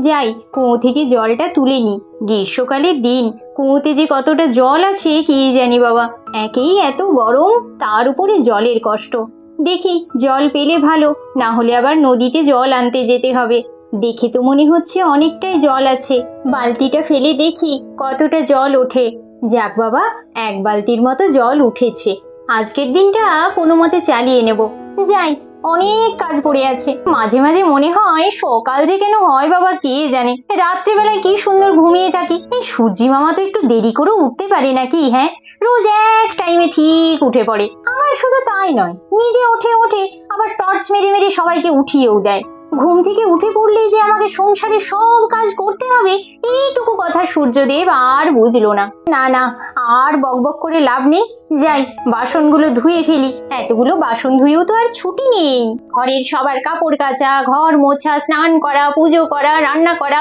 যাই কুয়ো থেকে জলটা তুলে নি। গ্রীষ্মকালের দিন, কুয়োতে যে কতটা জল আছে কে জানি বাবা। একেই এত গরম, তার উপরে জলের কষ্ট। দেখি জল পেলে ভালো, না হলে আবার নদীতে জল আনতে যেতে হবে। দেখে তো মনে হচ্ছে অনেকটাই জল আছে। বালতিটা ফেলে দেখি কতটা জল ওঠে। যাক বাবা, এক বালতির মতো জল উঠেছে। আজকের দিনটা কোনো মতে চালিয়ে নেব। যাই, অনেক কাজ পড়ে আছে। মাঝে মাঝে মনে হয় সকাল যে কেন হয় বাবা কে জানে। রাত্রিবেলায় কি সুন্দর ঘুমিয়ে থাকি। এই সূর্যি মামা তো একটু দেরি করে উঠতে পারে নাকি? হ্যাঁ, রোজ এক টাইমে ঠিক উঠে পড়ে। আমার শুধু তাই নয়, নিজে ওঠে ওঠে আবার টর্চ মেরে মেরে সবাইকে উঠিয়েও দেয়। ঘুম থেকে উঠে পড়লেই যে আমাকে সংসারে সব কাজ করতে হবে, এইটুকু কথা সূর্যদেব আর বুঝলো না। না না, আর বকবক করে লাভ নেই। যাই, বাসনগুলো ধুয়ে ফেলি। এতগুলো বাসন ধুয়েও তো আর ছুটি নেই। ঘরের সবার কাপড় কাচা, ঘর মোছা, স্নান করা, পুজো করা, রান্না করা,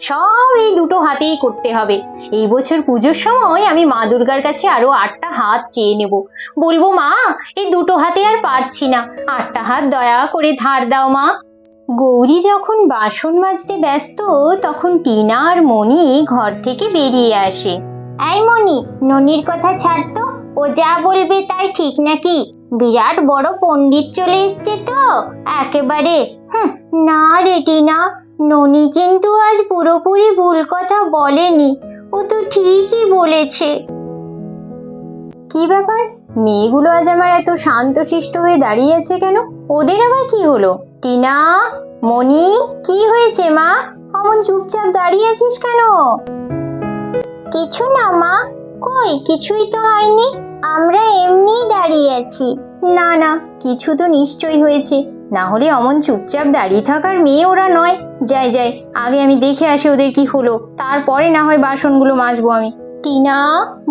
সব এই দুটো হাতেই করতে হবে। এই বছর পুজোর সময় আমি মা দুর্গার কাছে আরো 8টা হাত চেয়ে নেব। বলবো, মা এই দুটো হাতে আর পারছি না, 8টা হাত দয়া করে ধার দাও মা। গৌরী যখন বাসন মাজতে ব্যস্ত, তখন টিনা আর মণি ঘর থেকে বেরিয়ে আসে। এই মণি, ননির কথা ছাড়তো, ও যা বলবে তাই ঠিক নাকি? বিরাট বড় পণ্ডিত চলে এসছে তো একেবারে। না রে টিনা, ননি কিন্তু আজ পুরোপুরি ভুল কথা বলেনি, ও তো ঠিকই বলেছে। কি ব্যাপার, মেয়েগুলো আজ আমার এত শান্তশিষ্ট হয়ে দাঁড়িয়ে আছে কেন? ওদের আবার কি হলো? টিনা, মণি, কি হয়েছে মা? অমন চুপচাপ দাঁড়িয়ে আছিস কেন? কিছু না মা, কই কিছুই তো হয়নি, আমরা এমনি দাঁড়িয়ে আছি। না না, কিছু তো নিশ্চয়ই হয়েছে, না হলে অমন চুপচাপ দাঁড়িয়ে থাকার মেয়ে ওরা নয়। যাই যাই, আগে আমি দেখে আসি ওদের কি হলো, তারপরে না হয় বাসনগুলো মাজবো আমি। টিনা,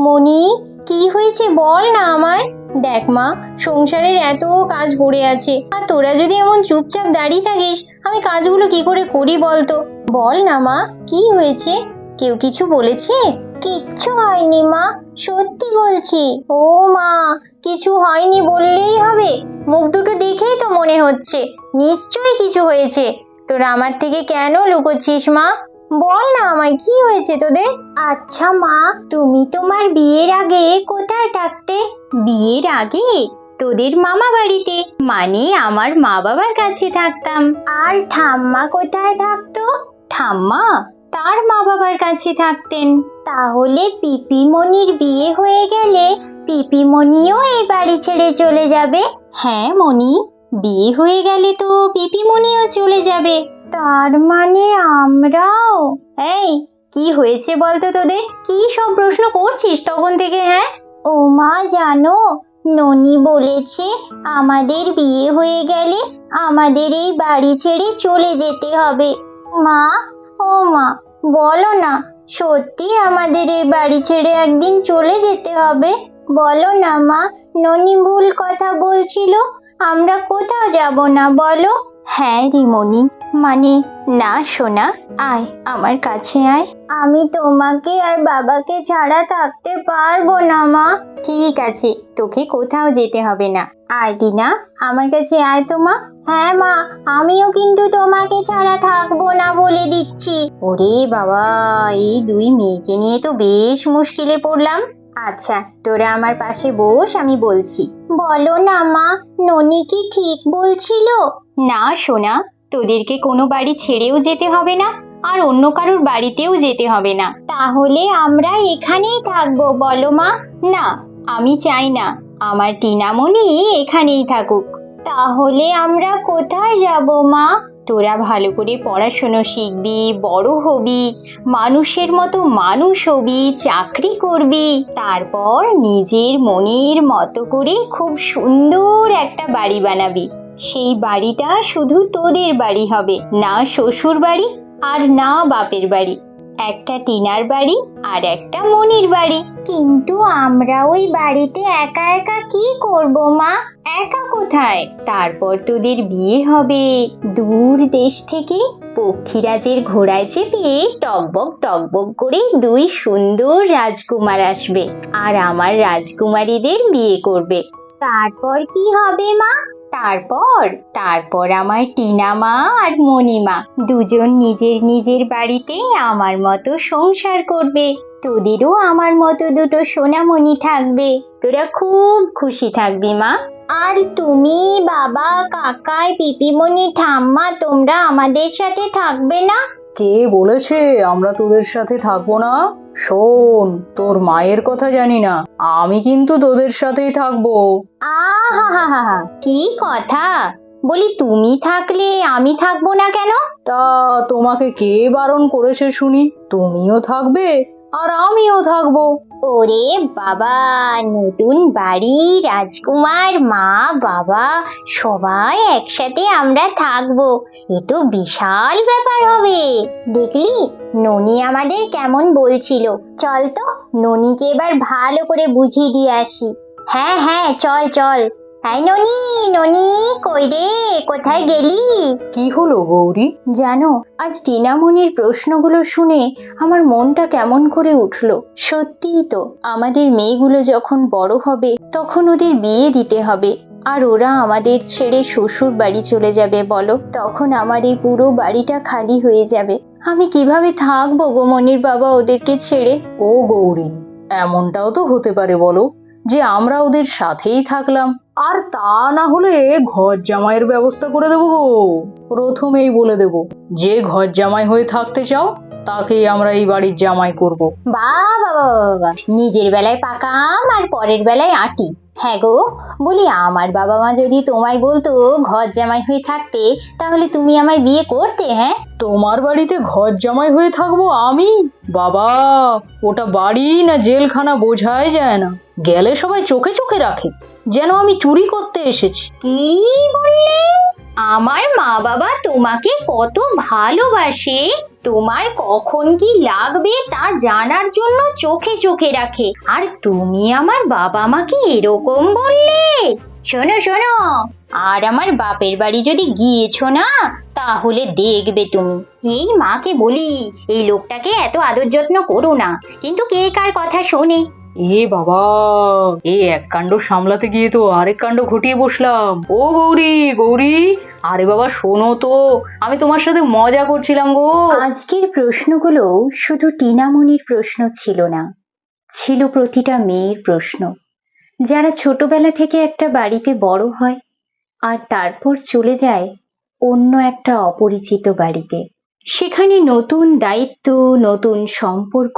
মণি, কি হয়েছে বল না আমায়। দেখ মা, সংসারের এত কাজ পড়ে আছে, আর তোরা যদি এমন চুপচাপ দাঁড়িয়ে থাকিস, আমি কাজগুলো কি করে করি বলতো? বল না মা, কি হয়েছে? কেউ কিছু বলেছে? কিচ্ছু হয়নি মা, সত্যি বলছি। ও মা, কিছু হয়নি বললেই হবে? মুখ দুটো দেখেই তো মনে হচ্ছে নিশ্চয়ই কিছু হয়েছে। তোরা আমার থেকে কেন লুকোচ্ছিস মা? বল না আমায়, কি হয়েছে তোদের? আচ্ছা মা, তুমি তোমার বিয়ের আগে কোথায় থাকতে? বিয়ের আগে তোদের মামা বাড়িতে, মানে আমার মা বাবার কাছে থাকতাম। আর ঠাম্মা কোথায় থাকতো? ঠাম্মা তার মা বাবার কাছে থাকতেন। তাহলে পিপিমণির বিয়ে হয়ে গেলে পিপিমণিও এই বাড়ি ছেড়ে চলে যাবে? হ্যাঁ মণি, বিয়ে হয়ে গেলে তো পিপিমণিও চলে যাবে। তার মানে আমরাও? এই, কি হয়েছে বলতো তোদের? কি সব প্রশ্ন করছিস তখন থেকে? হ্যাঁ, ও মা জানো, ননি বলেছে আমাদের বিয়ে হয়ে গেলে আমাদের এই বাড়ি ছেড়ে চলে যেতে হবে। মা, ও মা, বলো না, সত্যি আমাদের এই বাড়ি ছেড়ে একদিন চলে যেতে হবে? বলো না মা, ননি ভুল কথা বলছিল, আমরা কোথাও যাব না বলো? হ্যাঁ রিমনি, মানে না সোনা, আয় আমার কাছে আয়। আমি তোমাকে আর বাবাকে ছাড়া থাকতে পারবো না মা। ঠিক আছে, তোকে কোথাও যেতে হবে না। আয় টিনা, আমার কাছে আয় তো মা। হ্যাঁ মা, আমিও কিন্তু তোমাকে ছাড়া থাকবো না বলে দিচ্ছি। ওরে বাবা, এই দুই মেয়েকে নিয়ে তো বেশ মুশকিলে পড়লাম। আচ্ছা, তোরা আমার পাশে বস, আমি বলছি। বলো না মা, ননি কি ঠিক বলছিল? না সোনা, তোদেরকে কোনো বাড়ি ছেড়েও যেতে হবে না, আর অন্য কারোর বাড়িতেও যেতে হবে না। তাহলে আমরা এখানেই থাকবো বলো মা? না, আমি চাই না আমার টিনামণি এখানেই থাকুক। তাহলে আমরা কোথায় যাব মা? তোরা ভালো করে পড়াশোনা শিখবি, বড় হবি, মানুষের মতো মানুষ হবি, চাকরি করবি, তারপর নিজের মনের মতো করে খুব সুন্দর একটা বাড়ি বানাবি। সেই বাড়িটা শুধু তোদের বাড়ি হবে, না শ্বশুর বাড়ি আর না বাপের বাড়ি। একটা টিনার বাড়ি আর একটা মনির বাড়ি। কিন্তু আমরা ওই বাড়িতে একা একা কি করব মা? একা কোথায়? তারপর তোদের বিয়ে হবে, দূর দেশ থেকে পক্ষীরাজের ঘোড়ায় চেপে টকবক টকবক করে দুই সুন্দর রাজকুমার আসবে, আর আমার রাজকুমারীদের বিয়ে করবে। তারপর কি হবে মা? তারপর তারপর আমার টিনা মা আর মণিমা দুজন নিজের নিজের বাড়িতে আমার মতো সংসার করবে। তোদেরও আমার মতো দুটো সোনামণি থাকবে, তোরা খুব খুশি থাকবি মা। আর তুমি, বাবা, কাকাই, পিপিমণি, ঠাম্মা, তোমরা আমাদের সাথে থাকবে না? কে বলেছে আমরা তোদের সাথে থাকবো না? শোন, তোর মায়ের কথা জানি না, আমি কিন্তু তোদের সাথেই থাকবো। আহা, কি কথা! বলি তুমি থাকলে আমি থাকবো না কেন? তা তোমাকে কে বারণ করেছে শুনি? তুমিও থাকবে আর আমিও থাকবো। ওরে বাবা, নতুন বাড়ি, রাজকুমার, মা, বাবা সবাই একসাথে আমরা থাকবো, এ তো বিশাল ব্যাপার হবে। দেখলি ননি আমাদের কেমন বলছিল। চল তো ননিকে এবার ভালো করে বুঝিয়ে দিয়ে আসি। হ্যাঁ হ্যাঁ, চল চল। হ্যাঁ ননি, ননি কই রে, কোথায় গেলি? কি হলো গৌরী? জানো, আজ টিনামণির প্রশ্নগুলো শুনে আমার মনটা কেমন করে উঠলো। সত্যিই তো, আমাদের মেয়েগুলো যখন বড় হবে তখন ওদের বিয়ে দিতে হবে, আর ওরা আমাদের ছেড়ে শ্বশুর বাড়ি চলে যাবে বলো। তখন আমার এই পুরো বাড়িটা খালি হয়ে যাবে। আমি কিভাবে থাকবো গো মনির বাবা ওদেরকে ছেড়ে? ও গৌরী, এমনটাও তো হতে পারে বলো, যে আমরা ওদের সাথেই থাকলাম, আর তা না হলে ঘর জামাইয়ের ব্যবস্থা করে দেবো গো। প্রথমেই বলে দেব, যে ঘর জামাই হয়ে থাকতে চাও তাকেই আমরা এই বাড়ির জামাই করব। বাবা বাবা, নিজের বেলায় পাকা আম আর পরের বেলায় আটি। হ্যাঁ গো, বলি আমার বাবা মা যদি তোমায় বলতো ঘর জামাই হয়ে থাকতে, তাহলে তুমি আমায় বিয়ে করতে? হ্যাঁ, তোমার বাড়িতে ঘর জামাই হয়ে থাকবো আমি? বাবা, ওটা বাড়ি না জেলখানা বোঝাই যায় না। গেলে সবাই চোখে চোখে রাখে, যেন আমি চুরি করতে এসেছি। কি বললে? আমার মা বাবা তোমাকে কত ভালোবাসে, তোমার কখন কি লাগবে তা জানার জন্য চোখে চোখে রাখে, আর তুমি আমার বাবা মাকে এরকম বললে? শোনো শোনো, আর আমার বাপের বাড়ি যদি গিয়েছো না, তাহলে দেখবে তুমি। এই মাকে বলি, এই লোকটাকে এত আদর যত্ন করো না, কিন্তু কে কার কথা শোনে। এ বাবা, এই এক কাণ্ড সামলাতে গিয়ে তো আরেক কাণ্ড ঘটিয়ে বসলাম। ও গৌরী, গৌরী, আরে বাবা শোনো তো, আমি তোমার সাথে মজা করছিলাম গো। আজকের প্রশ্নগুলো শুধু টিনামণির প্রশ্ন ছিল না, ছিল প্রতিটা মেয়ের প্রশ্ন, যারা ছোটবেলা থেকে একটা বাড়িতে বড় হয় আর তারপর চলে যায় অন্য একটা অপরিচিত বাড়িতে। সেখানে নতুন দায়িত্ব, নতুন সম্পর্ক,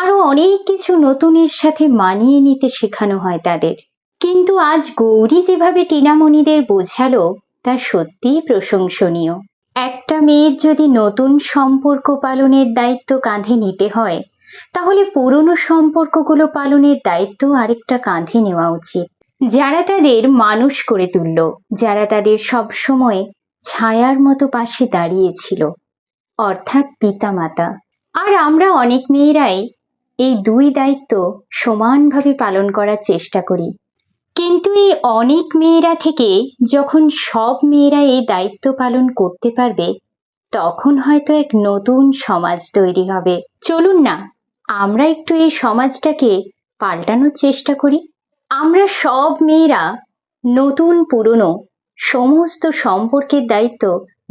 আরো অনেক কিছু নতুনের সাথে মানিয়ে নিতে শেখানো হয় তাদের। কিন্তু আজ গৌরী যেভাবে টিনামণিদের বোঝালো, তা সত্যিই প্রশংসনীয়। একটা মেয়ের যদি নতুন সম্পর্ক পালনের দায়িত্ব কাঁধে নিতে হয়, তাহলে পুরনো সম্পর্কগুলো পালনের দায়িত্ব আরেকটা কাঁধে নেওয়া উচিত। যারা তাদের মানুষ করে তুলল, যারা তাদের সবসময় ছায়ার মতো পাশে দাঁড়িয়েছিল, অর্থাৎ পিতামাতা। আর আমরা অনেক মেয়েরাই এই দুই দায়িত্ব সমানভাবে পালন করার চেষ্টা করি। কিন্তু এই অনেক মেয়েরা থেকে যখন সব মেয়েরা এই দায়িত্ব পালন করতে পারবে, তখন হয়তো এক নতুন সমাজ তৈরি হবে। চলুন না, আমরা একটু এই সমাজটাকে পাল্টানোর চেষ্টা করি। আমরা সব মেয়েরা নতুন পুরনো সমস্ত সম্পর্কের দায়িত্ব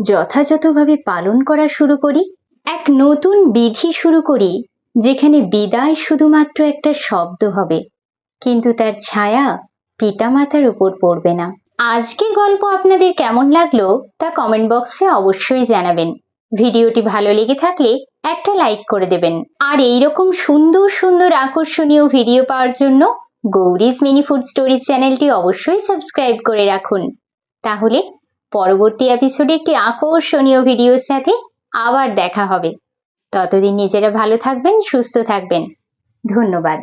যথাযথভাবে পালন করা শুরু করি। এক নতুন বিধি শুরু করি, যেখানে বিদায় শুধুমাত্র একটা শব্দ হবে, কিন্তু তার ছায়া পিতামাতার উপর পড়বে না। আজকের গল্প আপনাদের কেমন লাগলো তা কমেন্ট বক্সে অবশ্যই জানাবেন। ভিডিওটি ভালো লেগে থাকলে একটা লাইক করে দেবেন। আর এইরকম সুন্দর সুন্দর আকর্ষণীয় ভিডিও পাওয়ার জন্য গৌরীজ মিনি ফুড স্টোরি চ্যানেলটি অবশ্যই সাবস্ক্রাইব করে রাখুন। তাহলে পরবর্তী এপিসোডে একটি আকর্ষণীয় ভিডিওর সাথে আবার দেখা হবে। ততদিন নিজেরা ভালো থাকবেন, সুস্থ থাকবেন। ধন্যবাদ।